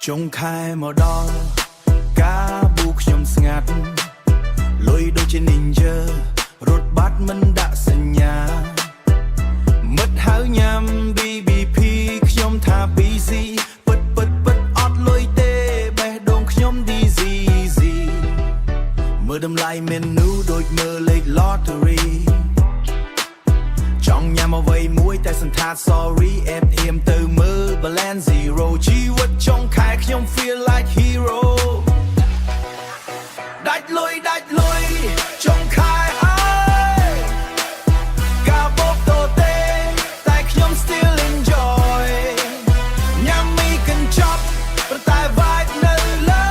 ចុងខែមកដល់ការប៊ូខ្ញុំស្ងាត់លុយដូចជា Ninja រត់បាត់មិនដាក់សញ្ញាមិត្តហៅញ៉ាំ BBP ខ្ញុំថា busy ពិតអត់លុយទេបេះដូងខ្ញុំ DZZ មើលតម្លៃ menu ដូចមើលលេខ lottery ចង់ញ៉ាំអ្វីមួយតែសន្តាន sorry អេបអៀមទៅមើល balance zero ជីវិតចុងខែខ្ញុំ feel like hero ដាច់លុយចុងខែអើយការបោកតូទេតែខ្ញុំ still enjoy ញ៉ាំមីកញ្ចប់ប៉ុន្តែ vibe នៅលើ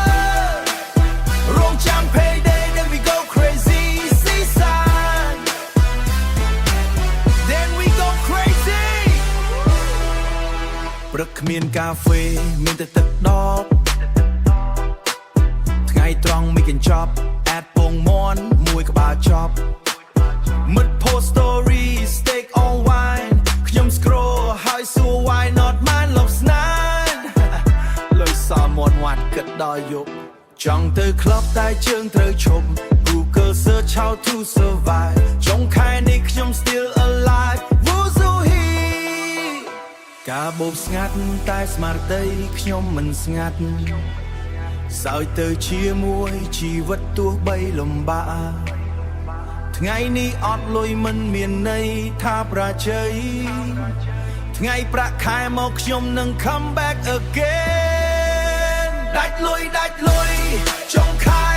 រងចាំ payday then we go crazy season then we go crazy ព្រឹកគ្មានកាហ្វេមានតែទឹកដបថ្ងៃត្រង់មីកញ្ចប់add ពងមាន់មួយក្បាលចប់មិត្ត post story steak on wine ខ្ញុំ scroll ហើយសួរ why not man លបស្នានលុយសមមាន់វត្តគិតដល់យប់ចង់ទៅ club តែជើងត្រូវឈប់ Google search how to survive ចុងខែនេះខ្ញុំ still alive Wuzuhi ការបូបស្ងាត់តែស្មារតីខ្ញុំមិនស្ងាត់សើចទៅជាមួយជីវិតទោះបីលំបាកថ្ងៃនេះអត់លុយមិនមានន័យថាប្រជ័យថ្ងៃប្រាក់ខែមកខ្ញុំនឹង come back again ដាច់លុយចុងខែ